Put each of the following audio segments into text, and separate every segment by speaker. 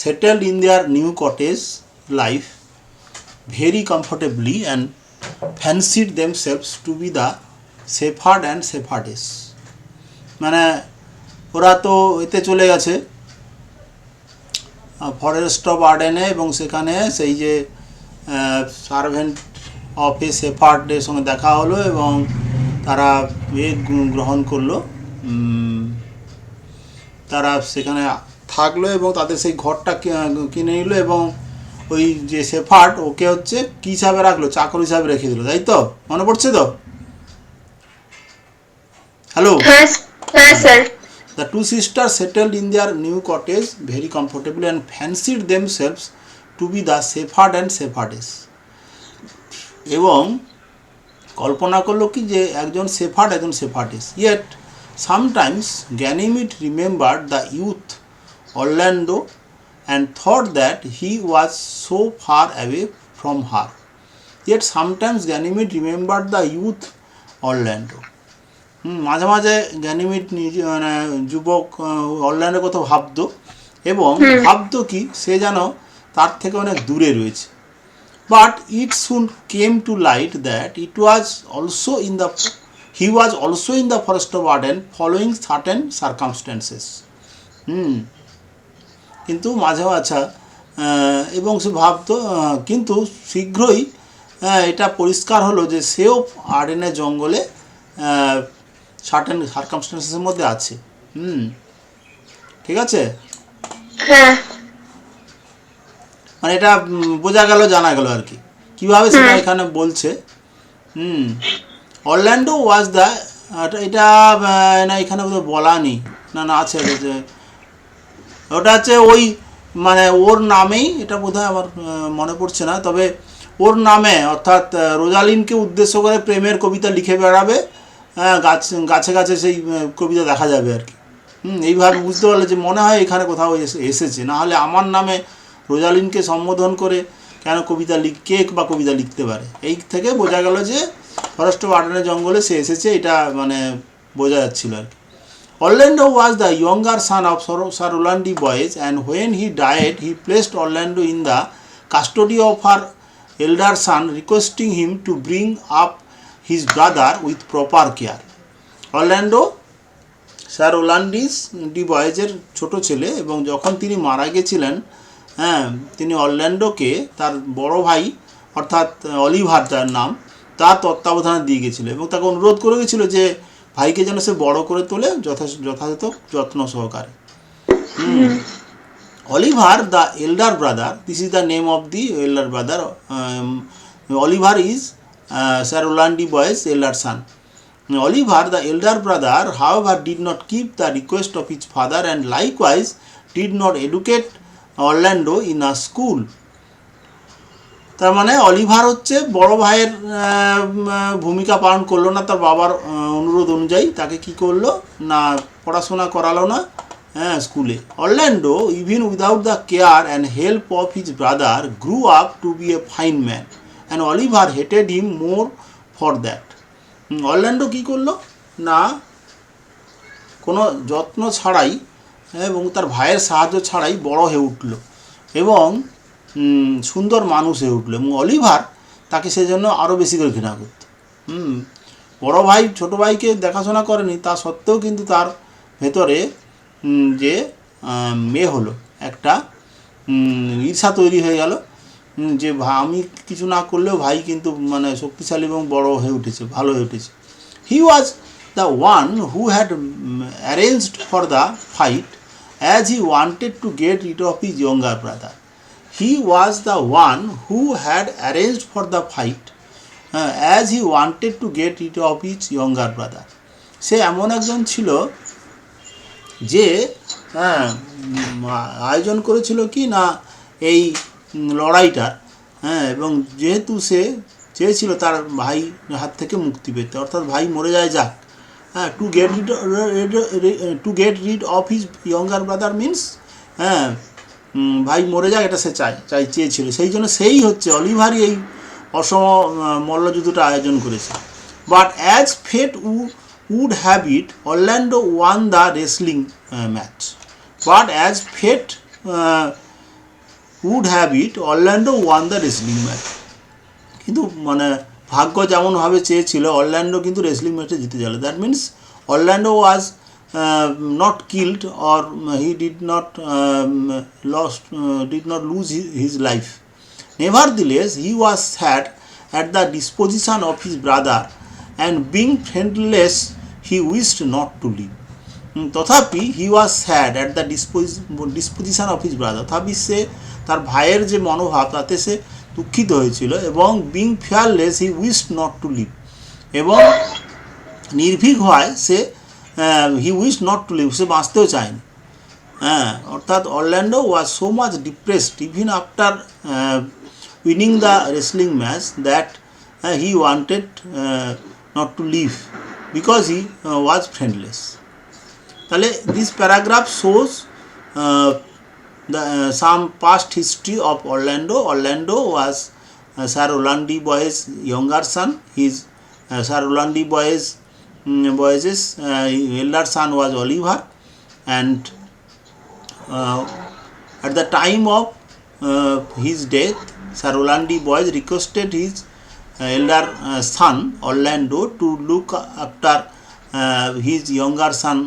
Speaker 1: settled in their new cottage life very comfortably and fancied themselves to be the shepherd and shepherdess. মানে ওরা তো এতে চলে গেছে ফরেস্ট অফ আর্ডেনে, এবং সেখানে সেই যে সার্ভেন্ট অফ এ শেফার্ডের সঙ্গে দেখা হলো এবং তারা গ্রহণ করলো, তারা সেখানে থাকলো এবং তাদের সেই ঘরটা কিনে নিল, এবং ওই যে শেফার্ড ওকে হচ্ছে কী হিসাবে রাখলো, চাকর হিসাবে রেখে দিল, তাই তো? মনে পড়ছে তো? হ্যালো।
Speaker 2: হ্যাঁ sir.
Speaker 1: The two sisters settled in their new cottage very comfortably and fancied themselves to be the shepherd and shepherdess. এবং কল্পনা করলো কি যে একজন শেফার্ড একজন শেফার্ডেস। Yet sometimes Ganymede remembered the youth Orlando and thought that he was so far away from her. Yet sometimes Ganymede remembered the youth Orlando. মাঝে মাঝে Ganymede মানে যুবক অরল্যান্ডোর কথা ভাবতো, এবং ভাবতো কি সে যেন তার থেকে অনেক দূরে রয়েছে। But it soon came to light that he was also in the forest of Arden following certain circumstances. কিন্তু মাঝে মাঝে এবং সে ভাবতো, কিন্তু শীঘ্রই এটা পরিষ্কার হলো যে সেও আর্ডেনের জঙ্গলে সার্টেন সার্কামস্ট্যান্সেসের মধ্যে আছে। ঠিক আছে, মানে এটা বোঝা গেল, জানা গেল আর কি কীভাবে সেটা এখানে বলছে। অরল্যান্ডো ওয়াজ দ্য, এটা না এখানে বোধহয় বলা নেই, না আছে, ওটা হচ্ছে ওই মানে ওর নামেই, এটা বোধহয় আমার মনে পড়ছে না, তবে ওর নামে অর্থাৎ রোজালিনকে উদ্দেশ্য করে প্রেমের কবিতা লিখে বেড়াবে, গাছে গাছে সেই কবিতা দেখা যাবে আর কি। এইভাবে বুঝতে পারলে যে মনে হয় এখানে কোথাও এসেছে, না হলে আমার নামে রোজালিনকে সম্বোধন করে কেন কবিতা বা কবিতা লিখতে পারে। এই থেকে বোঝা গেল যে ফরেস্ট অফ আর্ডেনের জঙ্গলে সে এসেছে, এটা মানে বোঝা যাচ্ছিল আর কি। Orlando was the younger son of Sir Roland Boyce, and when he died, he placed Orlando in the custody of her elder son, requesting him to bring up his brother with proper care. Orlando sir রোলান্ডিস ডি বয়েজের ছোটো ছেলে, এবং যখন তিনি মারা গেছিলেন, তিনি অরল্যান্ডোকে তার বড় ভাই অর্থাৎ অলিভার যার নাম, তার তত্ত্বাবধানে দিয়ে গেছিল, এবং তাকে অনুরোধ করে গেছিল যে ভাইকে যেন সে বড় করে তোলে যথাযথ যত্ন সহকারে। Oliver the elder brother, this is the name of the elder brother, Oliver is Sir Roland de Boyce's elder son. Oliver, the elder brother, however, did not keep the request of his father, and likewise did not educate Orlando in a school. তার মানে Oliver হচ্ছে বড় ভাইয়ের ভূমিকা পালন করলো না তার বাবার অনুরোধ অনুযায়ী, তাকে কি করলো না পড়াশোনা করালো না স্কুলে। Orlando, even without the care and help of his brother, grew up to be a fine man, and Oliver hated him more for that. Orlando কী করলো না কোনো যত্ন ছাড়াই এবং তার ভাইয়ের সাহায্য ছাড়াই বড় হয়ে উঠল এবং সুন্দর মানুষ হয়ে উঠলো, এবং অলিভার তাকে সেজন্য আরও বেশি করে ঘৃণা করত। বড় ভাই ছোটো ভাইকে দেখাশোনা করেনি, তা সত্ত্বেও কিন্তু তার ভেতরে যে মেয়ে হলো একটা ঈর্ষা তৈরি হয়ে গেল যে আমি কিছু না করলেও ভাই কিন্তু মানে শক্তিশালী এবং বড় হয়ে উঠেছে, ভালো হয়ে উঠেছে। He was the one who had arranged for the fight as he wanted to get rid of his younger brother. He was the one who had arranged for the fight as he wanted to get rid of his younger brother. সে এমন একজন ছিল যে আয়োজন করেছিল কি না এই লড়াইটার, এবং যেহেতু সে চেয়েছিল তার ভাই হাত থেকে মুক্তি পেতে, অর্থাৎ ভাই মরে যায় যাক, two get rid of his younger brother means ভাই মরে যাক, এটা সে চেয়েছিল। সেই জন্য সেই হচ্ছে অলিভারই এই অসম মল্লযুদ্ধটা আয়োজন করেছে। But as fate would have it, Orlando won the wrestling match. But as fate would have it, Orlando won the wrestling match. কিন্তু মানে ভাগ্য যেমনভাবে চেয়েছিল অরল্যান্ডো কিন্তু রেসলিং ম্যাচে জিতে গেল। That means Orlando was not killed or he did not lose his life. Nevertheless, he was sad at the disposition of his brother and being friendless, he wished not to live. তথাপি he was sad at the disposition of his brother. তথাপি সে তার ভাইয়ের যে মনোভাব তাতে সে দুঃখিত হয়েছিল এবং being fearless, he wished not to live. এবং নির্ভীক হয় সে he wished not to live, সে বাঁচতেও চায়নি। অর্থাৎ Orlando was so much depressed even after winning the wrestling match that he wanted not to live because he was friendless. তাহলে this paragraph shows some past history of Orlando. Orlando was Sir Orlando Boy's younger son. His Sir Orlando Boy's elder son was Oliver, and at the time of his death, Sir Orlando Boyes requested his elder son Orlando to look after his younger son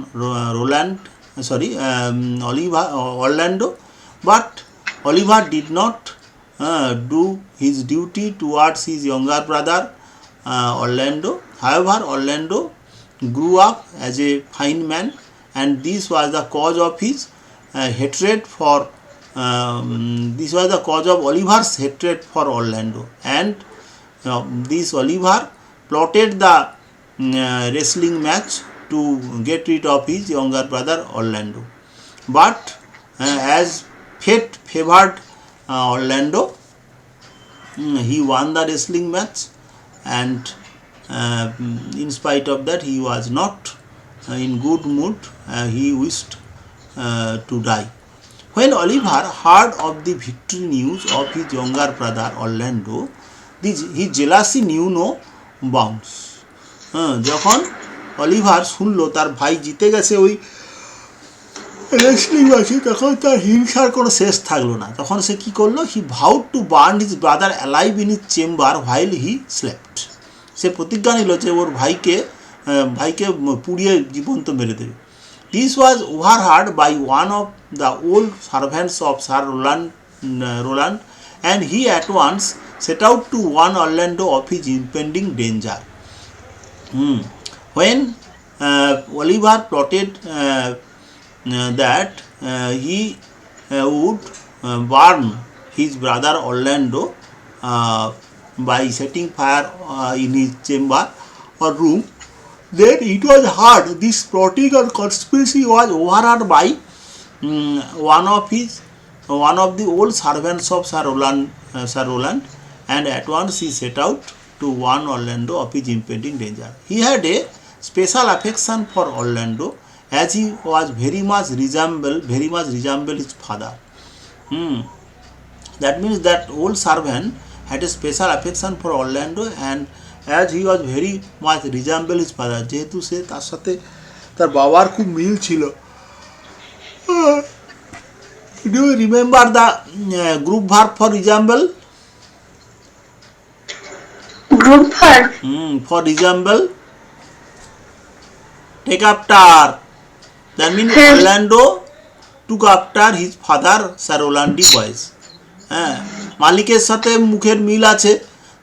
Speaker 1: Orlando, but Oliver did not do his duty towards his younger brother Orlando. However, Orlando grew up as a fine man, and this was the cause of his hatred for this was the cause of Oliver's hatred for Orlando, and this Oliver plotted the wrestling match to get rid of his younger brother Orlando. But as fate favored Orlando, he won the wrestling match, and in spite of that he was not in good mood. He wished to die. When Oliver heard of the victory news of his younger brother Orlando, his jealousy knew no bounds. যখন Oliver শুনলো তার ভাই জিতে গেছে ওই wrestling ম্যাচে, তখন তার হিংসার কোনো শেষ থাকলো না। তখন সে কী করলো? He vowed to burn his brother alive in his chamber while he slept. সে প্রতিজ্ঞা নিল যে ওর ভাইকে পুড়িয়ে জীবন্ত মেরে দেবে। This was overheard by one of the old servants of Sir Roland, and he at once set out to warn Orlando of his impending danger. When Oliver plotted that he would burn his brother Orlando by setting fire in his chamber or room, then it was heard this plotting or conspiracy was overheard by one of the old servants of Sir Roland, and at once he set out to warn Orlando of his impending danger. He had a special affection for Orlando, as he was very much resemble his father. That means that old servant had a special affection for Orlando, and as he was very much resemble his father, যেহেতু সে তার সাথে তার বাবার খুব মিল ছিল। Do you remember the group verb for resemble?
Speaker 2: Group verb
Speaker 1: for resemble, take after. That means Orlando took after his father Sir Orlando Boyes. মালিকের সাথে মুখের মিল আছে,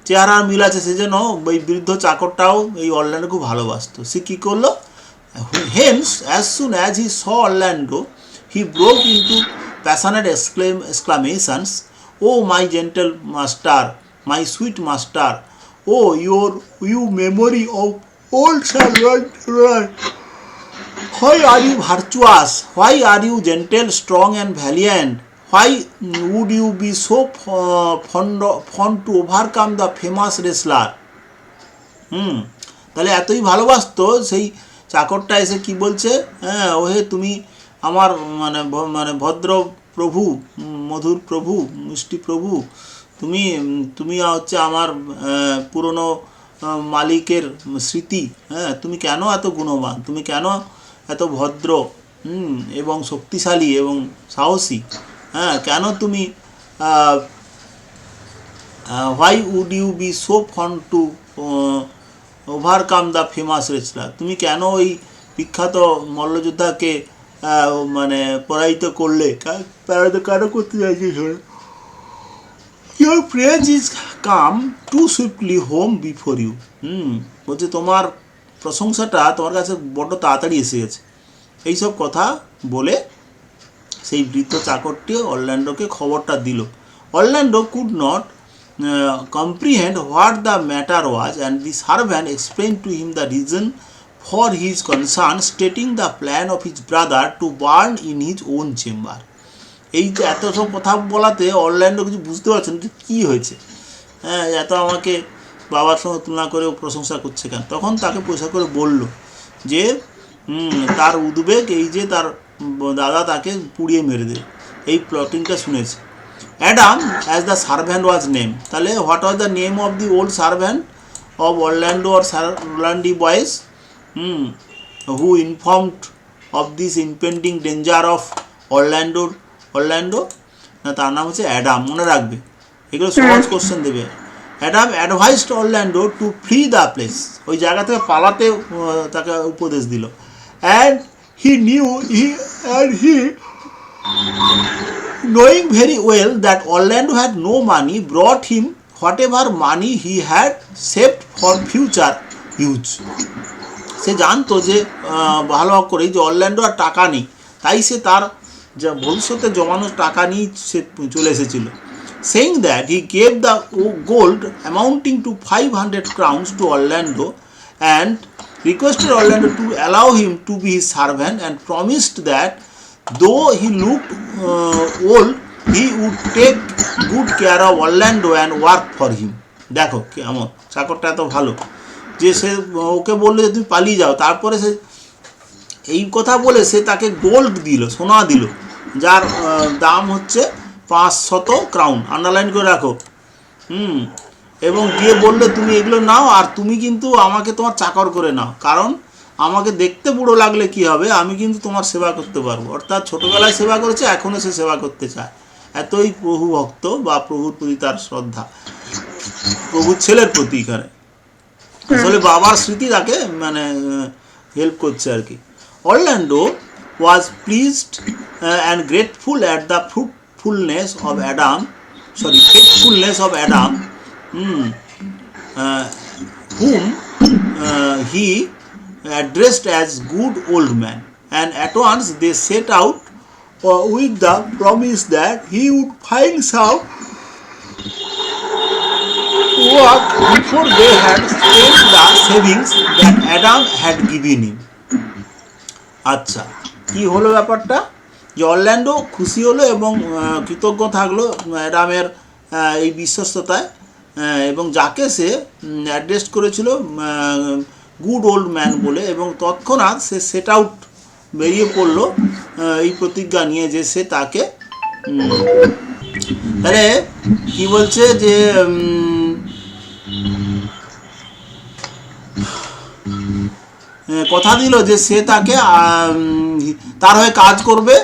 Speaker 1: চেহারার মিল আছে, সেজন্য ওই বৃদ্ধ চাকরটাও এই অরল্যান্ডো খুব ভালোবাসতো। সে কী করলো? Hence, as soon as he saw Orlando, he broke into passionate exclamations, "Oh, my gentle master, my sweet master, oh, you memory of old Sir Roland, why are you virtuous? Why are you gentle, strong and valiant? Why would you be so fond to overcome the famous wrestler?" তাহলে এতই ভালোবাসতো সেই চাকরটা এসে কি বলছে? ওহে তুমি আমার মানে ভদ্র প্রভু, মধুর প্রভু, মিষ্টি প্রভু, তুমি হচ্ছে আমার পুরনো মালিকের স্মৃতি। তুমি কেন এত গুণবান, তুমি কেন এত ভদ্র এবং শক্তিশালী এবং সাহসী, কেন তুমি why would you be so fond to overcome the famous wrestler, তুমি কেন ওই বিখ্যাত মল্লযোদ্ধাকে মানে পরাজিত করলে, পরাজিত কেন করতে চাইছিস? Your praise is come to swiftly home before you. বলছে তোমার প্রশংসাটা তোমার কাছে বড্ড তাড়াতাড়ি এসে গেছে। এইসব কথা বলে সেই বৃদ্ধ চাকরটি অরল্যান্ডোকে খবরটা দিল। Orlando could not comprehend what the matter was, and the servant explained to him the reason for his concern, stating the plan of his brother to burn in his own chamber. এই যে এত সব কথা বলাতে Orlando কিছু বুঝতে পারছেন যে কী হয়েছে, হ্যাঁ এত আমাকে বাবার সঙ্গে তুলনা করে প্রশংসা করছে কেন। তখন তাকে পয়সা করে বলল যে তার উদ্বেগ এই যে তার দাদা তাকে পুড়িয়ে মেরে দেবে, এই প্লটিংটা শুনেছে। Adam, as the servant was named, তাহলে what was the name of the old servant of Orlando or Orlandi boys who informed of this impending danger of Orlando? না তার নাম হচ্ছে অ্যাডাম, মনে রাখবে, এগুলো সহজ কোশ্চেন দেবে। Adam advised Orlando to flee the place, ওই জায়গা থেকে পালাতে তাকে উপদেশ দিল। And he knew he knowing very well that Orlando had no money, brought him whatever money he had saved for future use. সে জানতো যে ভালো করেই যে অরল্যান্ডো আর টাকা নেই, তাই সে তার যা ভবিষ্যতে জমানো টাকা নিয়ে সে চলে এসেছিল। saying that he gave the gold amounting to 500 crowns to Orlando and requested Orlando to allow him to be his servant, and promised that though he looked old, he would take good care of Orlando and work for him. দেখো কেমন চাকরটা এত ভালো যে সে ওকে বললো যে তুমি পালিয়ে যাও, তারপরে সে এই কথা বলে সে তাকে গোল্ড দিল, সোনা দিল, যার দাম হচ্ছে 500 ক্রাউন, আন্ডারলাইন করে রাখো। এবং দিয়ে বললে তুমি এগুলো নাও, আর তুমি কিন্তু আমাকে তোমার চাকর করে নাও, কারণ আমাকে দেখতে বুড়ো লাগলে কি হবে, আমি কিন্তু তোমার সেবা করতে পারবো। অর্থাৎ ছোটোবেলায় সেবা করেছে, এখনও সে সেবা করতে চায়, এতই প্রভু ভক্ত বা প্রভুর প্রতি তার শ্রদ্ধা, প্রভুর ছেলের প্রতি। এখানে আসলে বাবার স্মৃতি তাকে মানে হেল্প করছে আর কি। Orlando was pleased and grateful at the faithfulness of Adam, whom he addressed as good old man, and at once they set out with the promise that he would find some work before they had spent the savings that Adam had given him. আচ্ছা, কি হলো ব্যাপারটা, যে Orlando খুশি হলো এবং কৃতজ্ঞ থাকলো অ্যাডামের এই বিশ্বস্ততায়, এবং যাকে সে অ্যাড্রেস করেছিল গুড ওল্ড ম্যান বলে, এবং তৎক্ষণাৎ সে সেট আউট বেরিয়ে পড়লো এই প্রতিজ্ঞা নিয়ে যে সে তাকে আরে কি বলছে যে কথা দিল যে সে তাকে তার হয়ে কাজ করবে,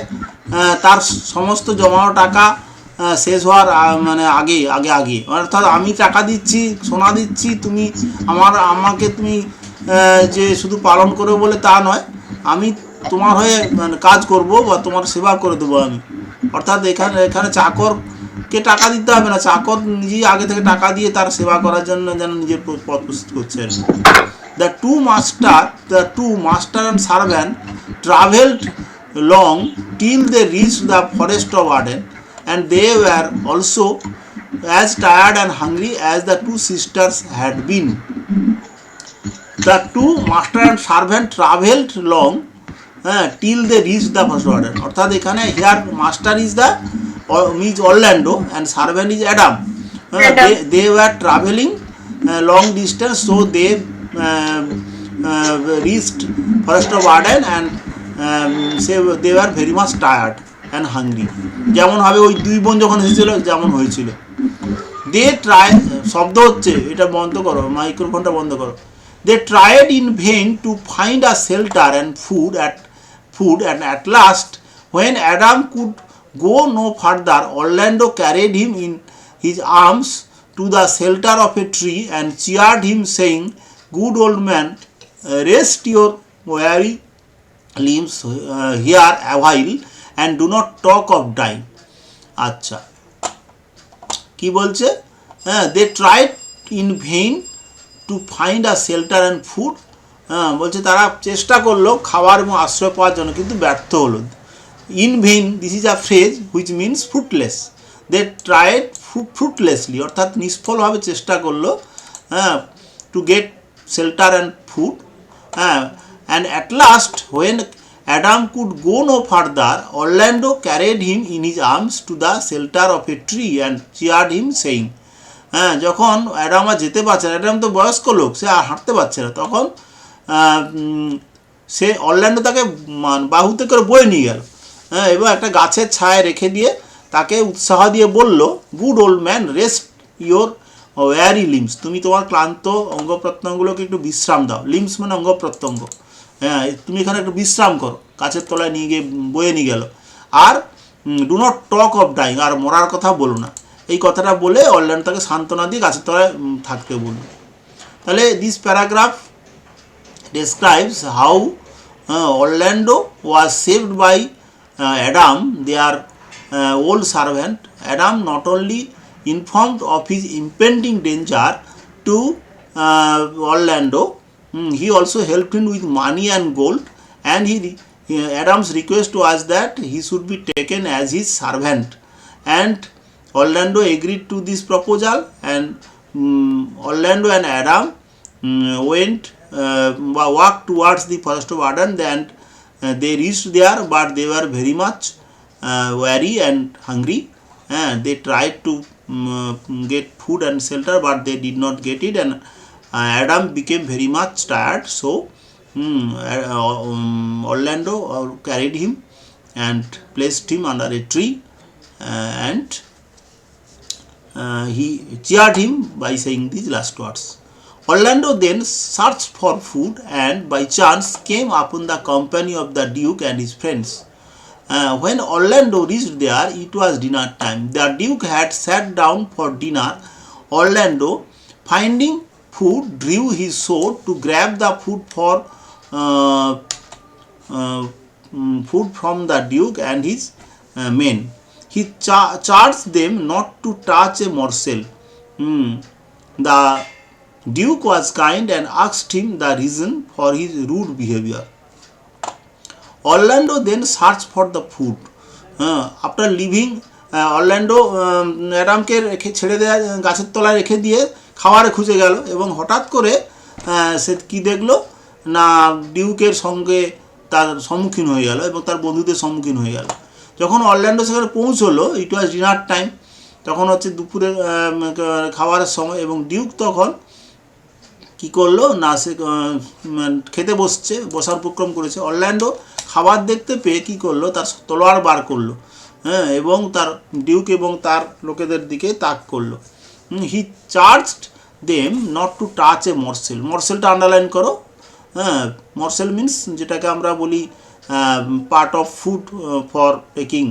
Speaker 1: তার সমস্ত জমানো টাকা শেষ হওয়ার মানে আগে, অর্থাৎ আমি টাকা দিচ্ছি, সোনা দিচ্ছি, তুমি আমাকে তুমি যে শুধু পালন করবে বলে তা নয়, আমি তোমার হয়ে মানে কাজ করব বা তোমার সেবা করে দেবো আমি। অর্থাৎ এখানে চাকরকে টাকা দিতে হবে না, চাকর নিজেই আগে থেকে টাকা দিয়ে তার সেবা করার জন্য যেন নিজের পথ প্রস্তুত করছে আর কি। The two master and servant travelled long till they reached the forest of Arden, and they were also as tired and hungry as the two sisters had been. The two master and servant travelled long till they reached the forest of Arden. অর্থাৎ এখানে here master is Orlando and servant is Adam. They were travelling long distance, so they reached forest of Arden and they were very much tired and hungry. যেমন হবে ওই দুই বোন যখন এসেছিল যেমন হয়েছিল। দে ট্রাই শব্দ হচ্ছে, এটা বন্ধ করো, মাইক্রোফোনটা বন্ধ করো। They tried in vain to find a shelter and food and at last when Adam could go no further, Orlando carried him in his arms to the shelter of a tree and cheered him, saying, "Good old man, rest your weary limbs here a while and do not talk of dying." আচ্ছা, কি বলছে? They tried in vain to find a shelter and food. বলছে তারা চেষ্টা করলো খাবার এবং আশ্রয় পাওয়ার জন্য, কিন্তু ব্যর্থ হলো। In vain, this is a phrase which means fruitless. They tried fruitlessly, অর্থাৎ নিষ্ফলভাবে চেষ্টা করলো to get shelter and food. And at last when Adam could go no further, Orlando carried him in his arms to the shelter of a tree and cheered him, saying, যখন Adam আর যেতে পারছে না, Adam তো বয়স্ক লোক, সে আর হাঁটতে পারছে না, তখন সে অরল্যান্ডো তাকে বাহুতে করে বয়ে নিয়ে গেল, এবং একটা গাছের ছায়ায় রেখে দিয়ে তাকে উৎসাহ দিয়ে বলল, good old man, rest your weary limbs, তুমি তোমার ক্লান্ত অঙ্গ প্রত্যঙ্গগুলোকে একটু বিশ্রাম দাও। লিম্স মানে অঙ্গ প্রত্যঙ্গ। তুমি এখানে একটু বিশ্রাম করো। গাছের তলায় নিয়ে গিয়ে বয়ে নিয়ে গেল। আর do not talk of dying, আর মরার কথা বলো না, এই কথাটা বলে অরল্যান্ডো তাকে সান্ত্বনা দিয়ে গাছের তলায় থাকতে বলল। তাহলে this paragraph describes how Orlando was saved by Adam, their old servant. Adam not only informed of his impending danger to Orlando, he also helped him with money and gold, and Adam's request was that he should be taken as his servant, and Orlando agreed to this proposal, and Orlando and Adam went walked towards the forest of Eden, and they reached there, but they were very much weary and hungry, and they tried to get food and shelter, but they did not get it, and Adam became very much tired, so Orlando carried him and placed him under a tree, and he cheered him by saying these last words. Orlando then searched for food and by chance came upon the company of the Duke and his friends. When Orlando reached there, it was dinner time. The Duke had sat down for dinner. Orlando, finding food, drew his sword to grab the food from the Duke and his men. He charged them not to touch a morsel. The Duke was kind and asked him the reason for his rude behavior. Orlando then searched for the food. After leaving, Orlando অ্যাডামকে ছেড়ে দেওয়া গাছের তলায় রেখে দিয়ে খাবারে খুঁজে গেল, এবং হঠাৎ করে সে কী দেখলো না, ডিউকের সঙ্গে তার সম্মুখীন হয়ে গেল এবং তার বন্ধুদের সম্মুখীন হয়ে গেল। যখন অরল্যান্ডো সেখানে পৌঁছলো, ইট ওয়াজ ডিনার টাইম, তখন হচ্ছে দুপুরের খাবারের সময়, এবং ডিউক তখন কী করলো না, সে খেতে বসার উপক্রম করেছে। অরল্যান্ডো খাবার দেখতে পেয়ে কী করলো, তার তলোয়ার বার করলো, এবং তার ডিউক এবং তার লোকেদের দিকে তাক করলো। He charged them not to touch a morsel. মরসেলটা আন্ডারলাইন করো। মরসেল মিন্স যেটাকে আমরা বলি part of food for taking,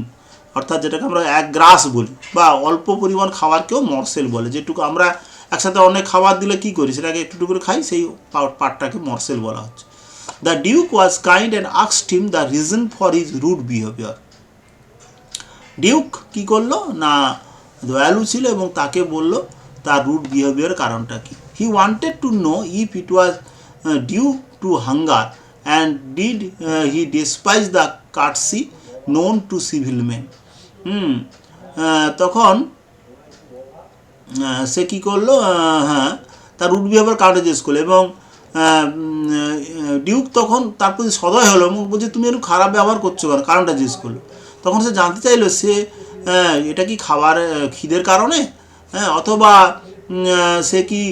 Speaker 1: অর্থাৎ যেটাকে আমরা এক গ্রাস বলি, বা অল্প পরিমাণ খাবারকেও মরসেল বলে। যেটুকু আমরা একসাথে অনেক খাবার দিলে কী করি, সেটাকে একটু করে খাই, সেই পার্টটাকে মরসেল বলা হচ্ছে। The duke was kind and asked him the reason for his rude behaviour. Duke কী করলো না, দয়ালু ছিল এবং তাকে বলল তার রুড বিহেভিয়ার কারণটা কী। He wanted to know if it was due to hunger and did he despise the courtesy known to civil men. তখন সে কী করলো, তার রুড বিহেভিয়ার কারণটা জিজ্ঞেস করলো, এবং ডিউক তখন তার প্রতি সদয় হলো এবং বলছে তুমি একটু খারাপ ব্যবহার করছো কেন, কারণটা জিজ্ঞেস করলো। তখন সে জানতে চাইলো সে এটা কি খাবার খিদের কারণে, অথবা সে কি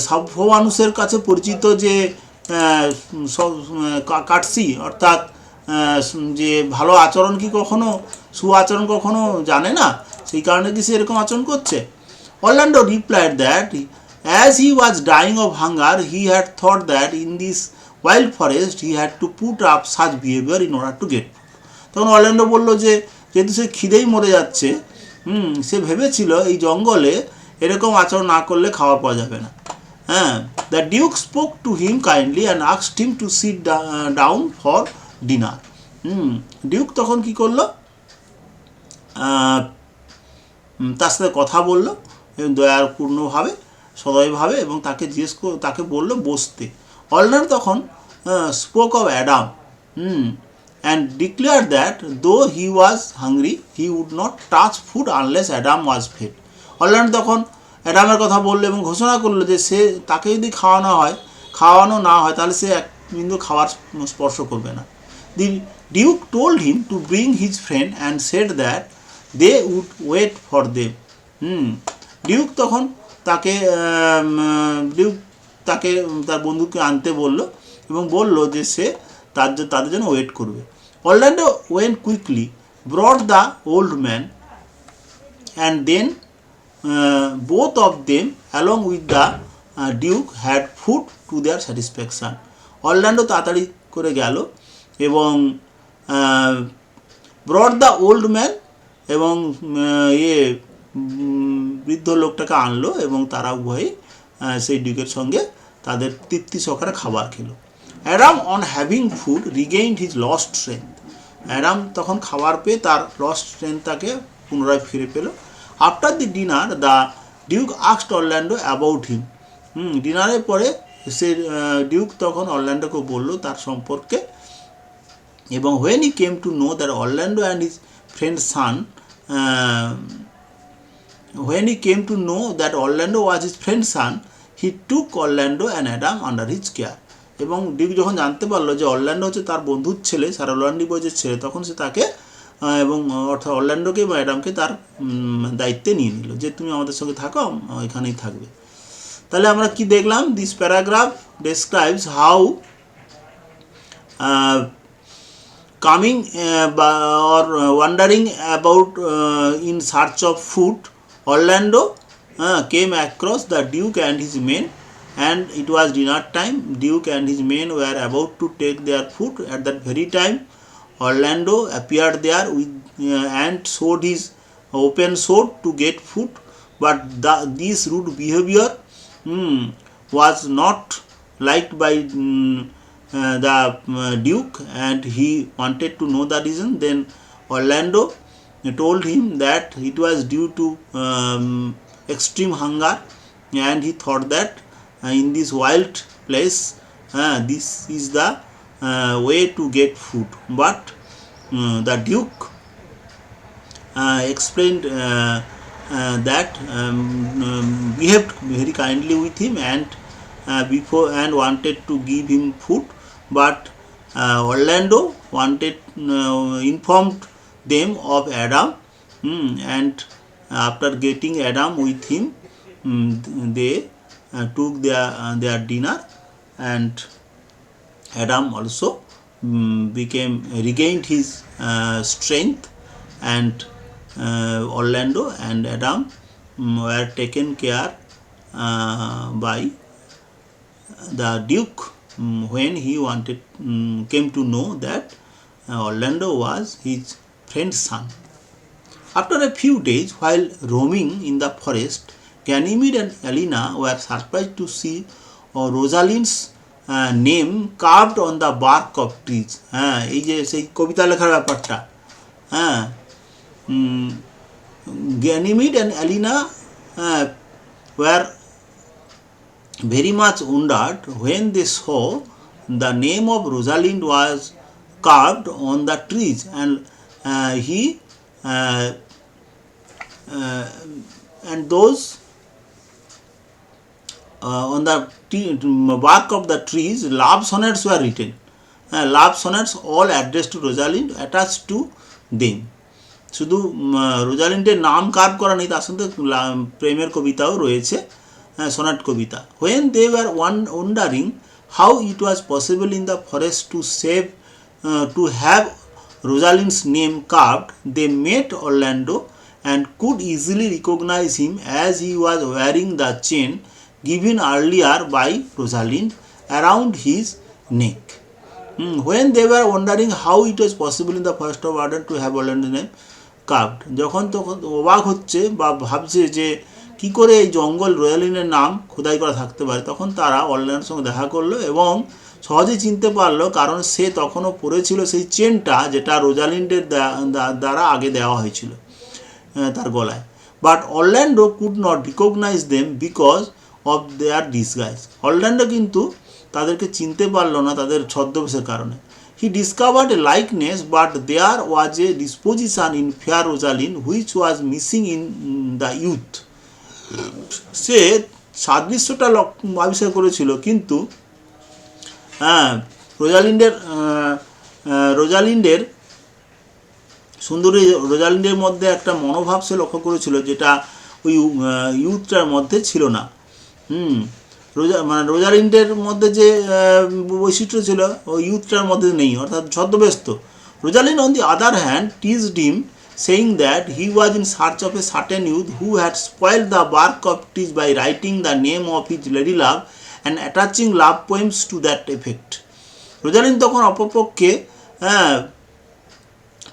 Speaker 1: সভ্য মানুষের কাছে পরিচিত যে কাটসি, অর্থাৎ যে ভালো আচরণ কি কখনো, সুআচরণ কখনো জানে না, সেই কারণে কি সে এরকম আচরণ করছে। Orlando replied that as he was dying of hunger, he had thought that in this wild forest he had to put up such behavior in order to get food. তখন অরল্যান্ডো বলল যে যেহেতু সে খিদেই মরে যাচ্ছে, সে ভেবেছিল এই জঙ্গলে এরকম আচরণ না করলে খাওয়া পাওয়া যাবে না। হ্যাঁ, the Duke spoke to him kindly and asked him two sit down for dinner. Duke তখন কি করলো, তার সাথে কথা বলল এবং দয়াপূর্ণভাবে সদয়ভাবে, এবং তাকে বলল বসতে। অরল্যান্ডো তখন spoke of Adam and declared that though he was hungry he would not touch food unless Adam was fed. Orlando তখন অ্যাডামের কথা বললো এবং ঘোষণা করলো যে সে তাকে যদি খাওয়ানো না হয় তাহলে সে এক বিন্দু খাবার স্পর্শ করবে না। The Duke told him to bring his friend and said that they would wait for them. Duke তখন তাকে তার বন্ধুকে আনতে বলল এবং বলল যে সে তাদের জন্য ওয়েট করবে। Orlando went quickly, brought the old man, and then both of them, along with the Duke, had food to their satisfaction. Orlando তাড়াতাড়ি করে গেল এবং brought the old man, এবং বৃদ্ধ লোকটাকে আনলো এবং তারা উভয়ে সেই ডিউকের সঙ্গে তাদের তৃপ্তি সহকারে খাবার খেলো। Adam on having food regained his lost strength. Adam তখন খাবার পেয়ে তার লস্ট স্ট্রেংথটাকে পুনরায় ফিরে পেল। After the dinner the duke asked Orlando about him. ডিনারের পরে সে ডিউক তখন অরল্যান্ডোকে বলল তার সম্পর্কে, এবং when he came to know that Orlando and his friend's son, when he came to know that Orlando was his friend's son, he took Orlando and Adam under his care. এবং Duke যখন জানতে পারলো যে Orlando হচ্ছে তার বন্ধুর ছেলে, sir ওলান্ডি বয়েজের ছেলে, তখন সে তাকে এবং অর্থাৎ অরল্যান্ডোকে বা অ্যাডামকে তার দায়িত্বে নিয়ে নিল যে তুমি আমাদের সঙ্গে থাকো, এখানেই থাকবে। তাহলে আমরা কি দেখলাম? This paragraph describes how coming or wandering about in search of food, Orlando came across the Duke and his men, and it was dinner time. Duke and his men were about to take their food. At that very time, Orlando appeared there with and showed his open sword to get food, but this rude behavior was not liked by the Duke, and he wanted to know the reason. Then Orlando told him that it was due to extreme hunger, and he thought that in this wild place this is the way to get food. But the Duke explained that behaved very kindly with him and wanted to give him food, but Orlando informed them of Adam, and after getting Adam with him, they took their dinner, and Adam also regained his strength, and Orlando and Adam were taken care by the Duke when he came to know that Orlando was his friend's son. After a few days, while roaming in the forest, Ganymede and Alina were surprised to see Rosalind's name carved on the bark of trees. এই যে সেই কবিতা লেখার ব্যাপারটা, Ganymede and Alina were very much wondered when they saw the name of Rosalind was carved on the trees, and those on the bark of the trees love sonnets were written. Love sonnets all addressed to Rosalind attached to them. শুধু রোজালিন্ডের নাম curve করা নেই, তার সঙ্গে প্রেমের কবিতাও রয়েছে, sonnet কবিতা. When they were wondering how it was possible in the forest to have Rosalind's name carved, they met Orlando and could easily recognize him as he was wearing the chain given earlier by Rosalind around his neck. When they were wondering how it was possible in the first of order to have Orlando's name carved, যখন তখন অবাক হচ্ছে বা ভাবছে যে কি করে এই জঙ্গল রোজালিনের নাম খোদাই করা থাকতে পারে, তখন তারা অরল্যান্ডোর সঙ্গে দেখা করলো এবং সহজেই চিনতে পারলো, কারণ সে তখনও পরেছিল সেই চেনটা যেটা রোজালিন্ডের দ্বারা আগে দেওয়া হয়েছিল তার গলায়। But Orlando could not recognise them because of their disguise, Orlando কিন্তু তাদেরকে চিনতে পারলো না তাদের ছদ্মবেশের কারণে। He discovered a likeness but there was a disposition in fair Rosalind which was missing in the youth, সে সাদৃশ্যটা আবিষ্কার করেছিল, কিন্তু রোজালিন্ডের সুন্দরী রোজালিন্ডের মধ্যে একটা মনোভাব সে লক্ষ্য করেছিল যেটা ওই ইউথটার মধ্যে ছিল না। রোজালিন্ডের মধ্যে যে বৈশিষ্ট্য ছিল ওই ইউথটার মধ্যে নেই, অর্থাৎ ছদ্মবেস্ত। Rosalind on the other hand teased him saying that he was in search of a certain youth who had spoiled the bark of trees by writing the name of his lady love and attaching love poems to that effect. Rosalyn তখন অপরপক্ষে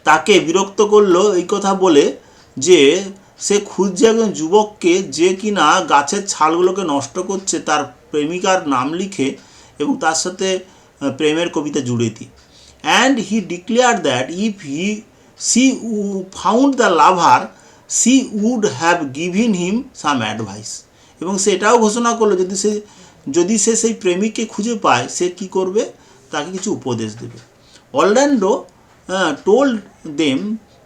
Speaker 1: তাকে বিরক্ত করলো এই কথা বলে যে সে খুঁজছে একজন যুবককে যে কিনা গাছের ছালগুলোকে নষ্ট করছে তার প্রেমিকার নাম লিখে এবং তার সাথে প্রেমের কবিতা জুড়ে দিই। And he declare that if she found the lover she would have given him some advice, এবং সে এটাও ঘোষণা করলো যদি সে সেই প্রেমিককে খুঁজে পায় সে কি করবে, তাকে কিছু উপদেশ দেবে। Orlando told them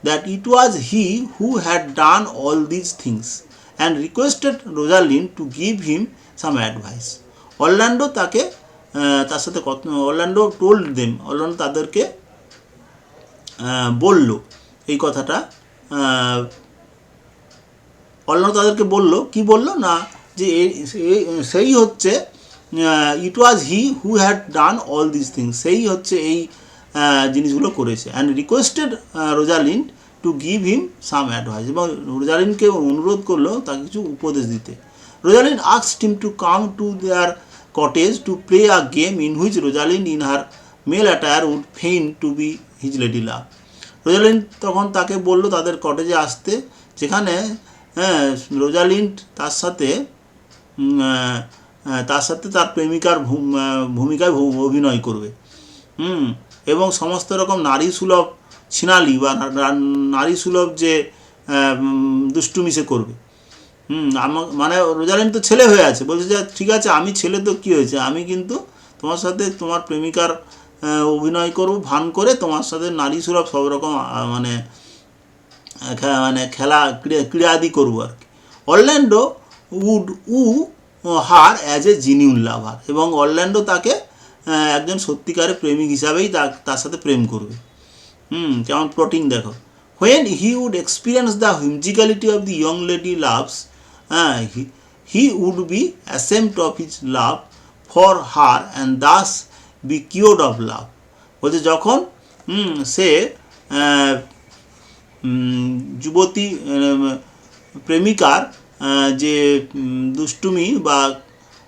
Speaker 1: that it was he who had done all these things and requested Rosalind to give him some advice. Orlando তার সাথে অরল্যান্ডো told them, অরল্যান্ডো তাদেরকে বলল এই কথাটা, অরল্যান্ডো তাদেরকে বলল কি বলল না যে সেই হচ্ছে it was he who had done all this things, সেই হচ্ছে এই জিনিসগুলো করেছে। And requested Rosalind to give him some advice, এবং রোজালিনকে অনুরোধ করলো তাকে কিছু উপদেশ দিতে। Rosalind asked him to come to their cottage to play a game in which Rosalind in her male attire would feign to be his lady love. Rosalind তখন তাকে বললো তাদের কটেজে আসতে, যেখানে রোজালিন্ড তার সাথে তার প্রেমিকার ভূমিকায় অভিনয় করবে এবং সমস্ত রকম নারী সুলভ ছিনালি বা নারী সুলভ যে দুষ্টুমি সে করবে। মানে রোজালিন্ড তো ছেলে হয়ে আছে, বলছে যে ঠিক আছে আমি ছেলে তো কী হয়েছে, আমি কিন্তু তোমার সাথে তোমার প্রেমিকার অভিনয় করব ভান করে তোমার সাথে নারী সুলভ সব রকম মানে খেলা ক্রীড়াদি করবো আর কি। Orlando would her as a genuine lover, এবং অরল্যান্ডো তাকে একজন সত্যিকারের প্রেমিক হিসাবেই তার সাথে প্রেম করবে। কেমন প্লটিং দেখো। When he would experience the whimsicality of the young lady loves he would be ashamed of his love for her and thus be cured of love. বলছে যখন সে যুবতী প্রেমিকার যে দুষ্টুমি বা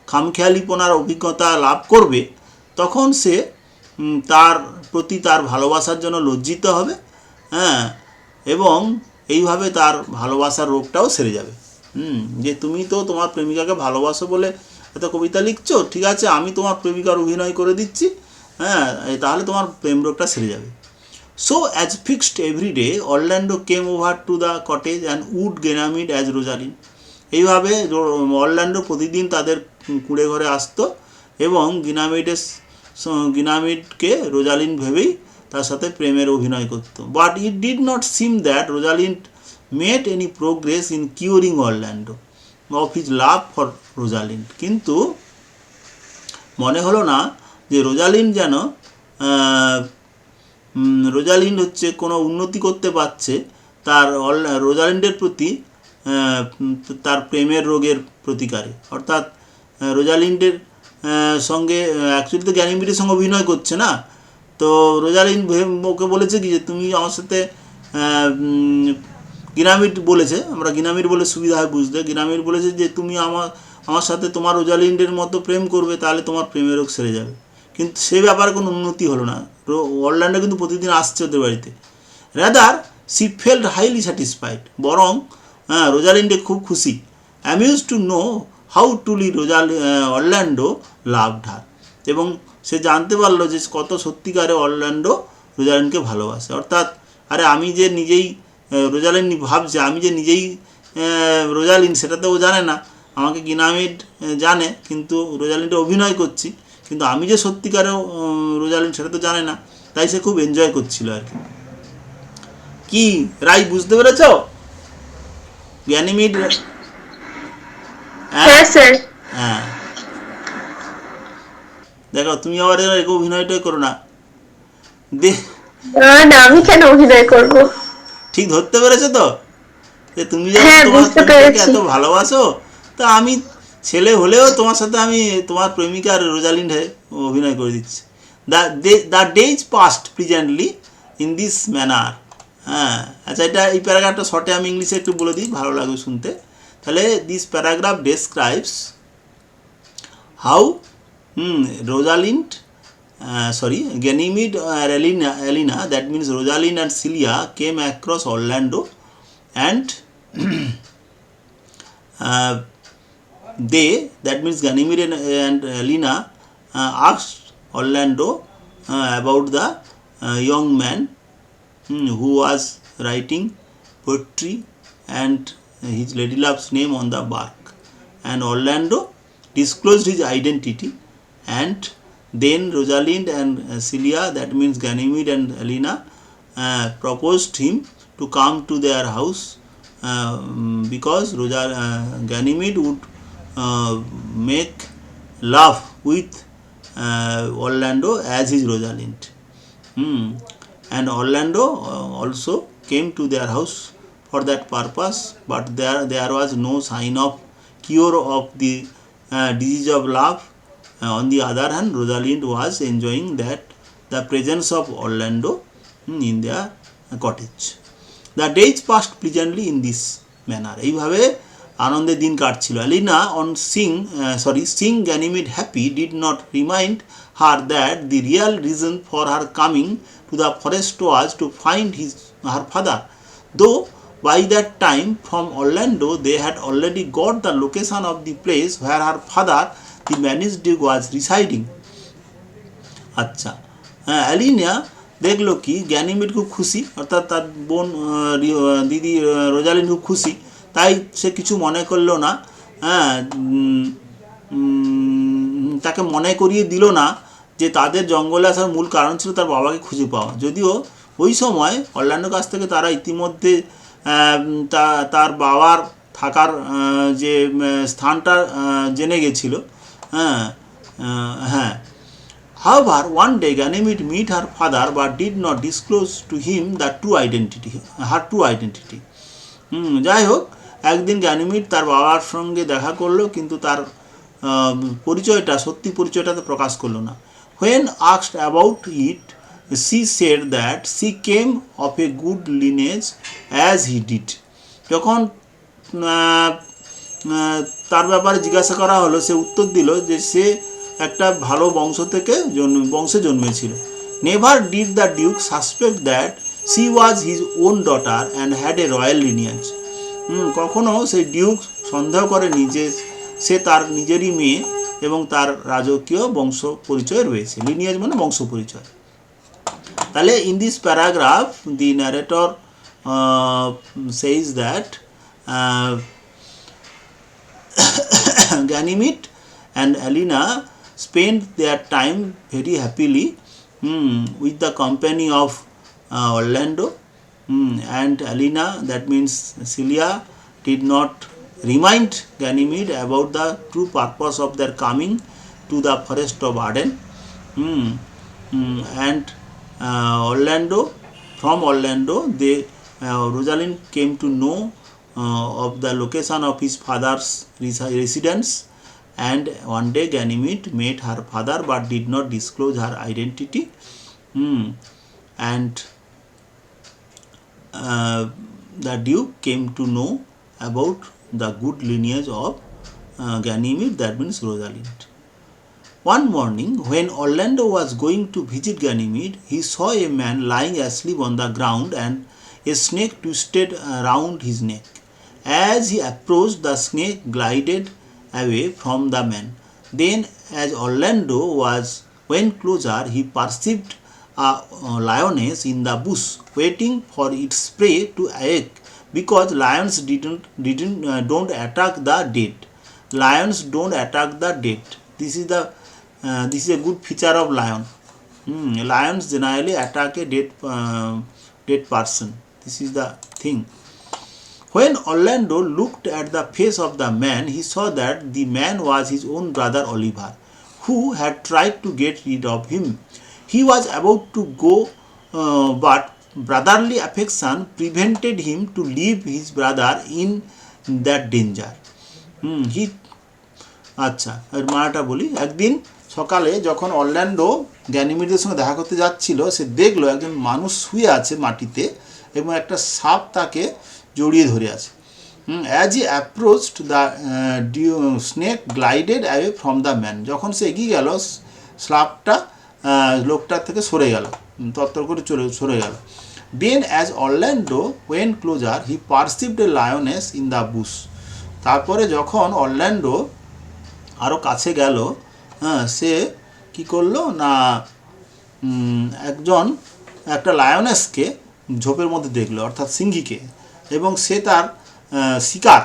Speaker 1: খামখেয়ালিপনার অভিজ্ঞতা লাভ করবে তখন সে তার প্রতি তার ভালোবাসার জন্য লজ্জিত হবে, এবং এইভাবে তার ভালোবাসার রোগটাও সেরে যাবে। যে তুমি তো তোমার প্রেমিকাকে ভালোবাসো বলে এত কবিতা লিখছো, ঠিক আছে আমি তোমার প্রেমিকার অভিনয় করে দিচ্ছি, তাহলে তোমার প্রেম রোগটা সেরে যাবে। So as fixed every day Orlando came over to the cottage and would Ganymede as Rosalind. এইভাবে অরল্যান্ডো প্রতিদিন তাদের কুঁড়ে ঘরে আসতো এবং গিনামিডকে রোজালিন ভেবেই তার সাথে প্রেমের অভিনয় করত। But it did not seem that Rosalyn made any progress in curing Orlando of his love for Rosalyn. কিন্তু মনে হলো না যে রোজালিন হচ্ছে কোনো উন্নতি করতে পারছে তার রোজালিন্ডের প্রতি তার প্রেমের রোগের প্রতিকারে। অর্থাৎ রোজালিন্ডের সঙ্গে অ্যাকচুয়ালি তো গ্যানিমিডের সঙ্গে অভিনয় করছে না, তো রোজালিন ওকে বলেছে কি যে তুমি আমার সাথে গিনামিড বলেছে, আমরা গিনামিড বলে সুবিধা হয় বুঝতে, গিনামিড বলেছে যে তুমি আমার সাথে তোমার রোজালিন্ডের মতো প্রেম করবে তাহলে তোমার প্রেমের রোগ সেরে যাবে। কিন্তু সে ব্যাপারে কোনো উন্নতি হলো না। অরল্যান্ডো কিন্তু প্রতিদিন আসছে ওদের বাড়িতে। Rather she felt highly satisfied, বরং রোজালিন্ডে খুব খুশি। Amuse to know how truly Orlando loved her, এবং সে জানতে পারলো যে কত সত্যিকারে অরল্যান্ডো রোজালিন্ডকে ভালোবাসে। অর্থাৎ আরে আমি যে নিজেই রোজালিন্ড ভাবছে আমি যে নিজেই রোজালিন্ড, সেটা তো ও জানে না। আমাকে গিনামিড জানে, কিন্তু রোজালিন্ডে অভিনয় করছি, কিন্তু আমি যে সত্যিকারেও রোজালিন্ড সেটা তো জানে না। তাই সে খুব এনজয় করছিল আর কি। কি রাই, বুঝতে পেরেছ? গ্যানিমিড,
Speaker 2: হ্যাঁ স্যার।
Speaker 1: হ্যাঁ দেখো তুমি আবার এগো অভিনয়টাই করো না। দে,
Speaker 2: না না, আমি কেন অভিনয় করব?
Speaker 1: ঠিক ধরতে পেরেছো তো, যে তুমি যখন
Speaker 2: হ্যাঁ,
Speaker 1: তোমার
Speaker 2: বুঝতে
Speaker 1: প্রেমিকাকে
Speaker 2: পেরেছি।
Speaker 1: এত ভালোবাসো, তা আমি ছেলে হলেও তোমার সাথে আমি তোমার প্রেমিকার রোজালিন্ড হয়ে অভিনয় করে দিচ্ছি। The days past presently in this manner. হ্যাঁ আচ্ছা, এটা এই প্যারাগ্রাফটা শর্টে আমি ইংলিশে একটু বলে দিই, ভালো লাগবে শুনতে। তাহলে this paragraph describes how Rosalind Ganymede or Elena, that means Rosalind and Celia, came across Orlando, and they, that means Ganymede and Elena, asked Orlando about the young man who was writing poetry and his lady love's name on the bark, and Orlando disclosed his identity, and then Rosalind and Celia, that means Ganymede and Elena, proposed him to come to their house, because Ganymede would make love with Orlando as his Rosalind. And Orlando also came to their house for that purpose, but there was no sign of cure of the disease of love. On the other hand, Rosalind was enjoying the presence of Orlando in their cottage. The days passed pleasantly in this manner. এইভাবে আনন্দে দিন কাটছিল। Elena, on seeing Ganymede happy, did not remind her that the real reason for her coming to the forest was to find her father, though by that time from Orlando they had already got the location of the place where her father, the managed duke, was residing. আচ্ছা, হ্যাঁ Alina দেখলো কি Ganymede খুব খুশি, অর্থাৎ তার বোন দিদি রোজালিন খুব খুশি, তাই সে কিছু মনে করলো না। হ্যাঁ তাকে মনে করিয়ে দিল না যে তাদের জঙ্গলে আসার মূল কারণ ছিল তার বাবাকে খুঁজে পাওয়া। যদিও ওই সময় অরল্যান্ডোর কাছ থেকে তারা ইতিমধ্যে তার বাবার থাকার যে স্থানটা জেনে গেছিল। হ্যাঁ হ্যাঁ However, one day Ganymede met her father but did not disclose to him her true identity. যাই হোক, একদিন গ্যানিমিড তার বাবার সঙ্গে দেখা করলো, কিন্তু তার সত্যি পরিচয়টা তো প্রকাশ করলো না। When asked about it, she said that she came of a good lineage as he did. যখন তার ব্যাপারে জিজ্ঞাসা করা হলো, সে উত্তর দিল যে সে একটা ভালো বংশে জন্মেছিল। Never did the duke suspect that she was his own daughter and had a royal lineage. কখনও সেই ডিউক সন্দেহ করেনি যে সে তার নিজেরই মেয়ে এবং তার রাজকীয় বংশ পরিচয় রয়েছে। লিনিয়েজ মানে বংশ পরিচয়। তাহলে in this paragraph the narrator সেইজ that Ganymede and Elena spent their time very happily with the company of Orlando, and Elena, that means Celia, did not remind Ganymede about the true purpose of their coming to the forest of Arden. And from Orlando, Rosalind came to know of the location of his father's residence, and one day Ganymede met her father but did not disclose her identity. And the duke came to know about the good lineage of Ganymede, that means Rosalind. One morning, when Orlando was going to visit Ganymede, he saw a man lying asleep on the ground and a snake twisted around his neck. As he approached, the snake glided away from the man. Then, as Orlando went closer, he perceived a lioness in the bush, waiting for its prey to awake, because lions don't attack the dead. Lions don't attack the dead. This is a good feature of lion. Lions generally attack a dead person. This is the thing. When Orlando looked at the face of the man, he saw that the man was his own brother Oliver, who had tried to get rid of him. He was about to go, but brotherly affection prevented him to leave his brother in that danger. He আচ্ছা এর মানেটা বলি। একদিন সকালে যখন Orlando গ্যানিমিডের সঙ্গে দেখা করতে যাচ্ছিল, সে দেখলো একজন মানুষ শুয়ে আছে মাটিতে এবং একটা সাপ তাকে জড়িয়ে ধরে আছে। As he approached the snake glided away from the man. যখন সে এগিয়ে গেল, সাপটা লোকটার থেকে সরে গেল, তত্তর করে সরে গেল। Then as Orlando went closer he perceived a lioness in the bush. তারপরে যখন অরল্যান্ডো আরও কাছে গেল, সে কি করলো না একটা লায়নেসকে ঝোপের মধ্যে দেখলো, অর্থাৎ সিংহীকে, এবং সে তার শিকার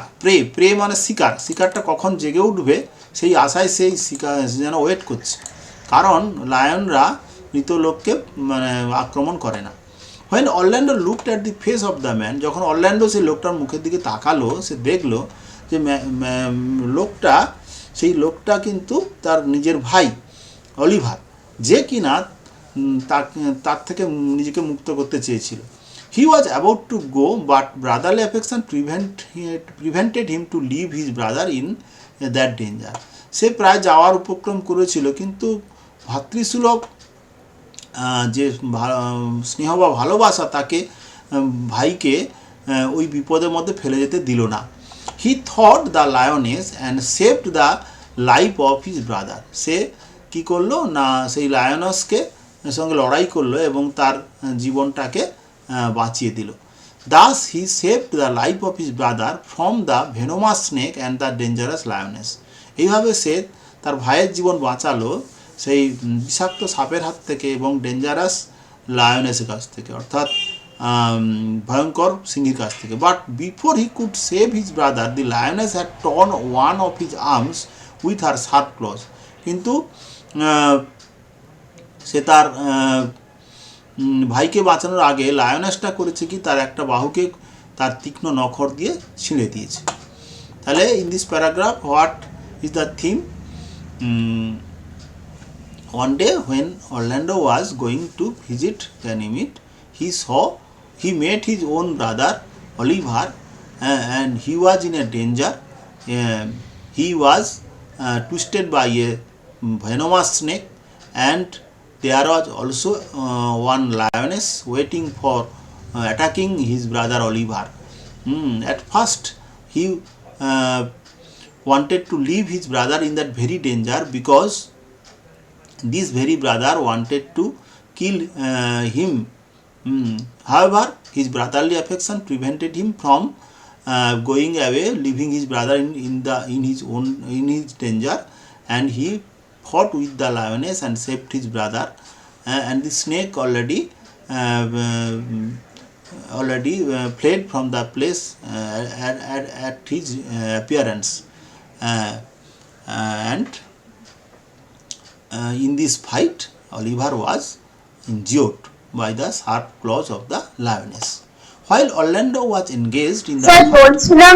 Speaker 1: প্রে মানে শিকারটা কখন জেগে উঠবে সেই আশায় সেই শিকার যেন ওয়েট করছে, কারণ লায়নরা মৃত লোককে মানে আক্রমণ করে না। When Orlando looked at the face of the man, যখন অরল্যান্ডো সেই লোকটার মুখের দিকে তাকালো, সে দেখলো যে সেই লোকটা কিন্তু তার নিজের ভাই অলিভার, যে কিনা তার থেকে নিজেকে মুক্ত করতে চেয়েছিল। He was about to go, but brotherly affection prevented him to leave his brother in that danger. সে প্রায় যাওয়ার উপক্রম করেছিল, কিন্তু ভাতৃসুলভ যে স্নেহ বা ভালোবাসা তাকে ভাইকে ওই বিপদের মধ্যে ফেলে যেতে দিল না। He fought the lioness and saved the life of his brother. সে কী করলো না সেই লায়নেসকে সঙ্গে লড়াই করলো এবং তার জীবনটাকে বাঁচিয়ে দিল। দাস হি saved the life of his brother from the venomous snake and the dangerous lioness. এইভাবে সে তার ভাইয়ের জীবন বাঁচালো সেই বিষাক্ত সাপের হাত থেকে এবং ডেঞ্জারাস লায়নেসের কাছ থেকে, অর্থাৎ ভয়ঙ্কর সিংহীর কাছ থেকে। But before he could save his brother, the lioness had torn one of his arms with her sharp claws. কিন্তু সে তার ভাইকে বাঁচানোর আগে লায়নেসটা করেছে কি, তার একটা বাহুকে তার তীক্ষ্ণ নখর দিয়ে ছিঁড়ে দিয়েছে। তাহলে in this paragraph what is the theme? One day when Orlando was going to visit Ganymede, he met his own brother Oliver, and he was in a danger. He was twisted by a venomous snake, and there was also one lioness waiting for attacking his brother Oliver. At first he wanted to leave his brother in that very danger, because this very brother wanted to kill him. However, his brotherly affection prevented him from going away, leaving his brother in his danger, and he fought with the lioness and saved his brother. And the snake already fled from the place at his appearance, and in this fight Oliver was injured by the sharp claws of the lioness. While Orlando was engaged in the
Speaker 2: sir বলছিলাম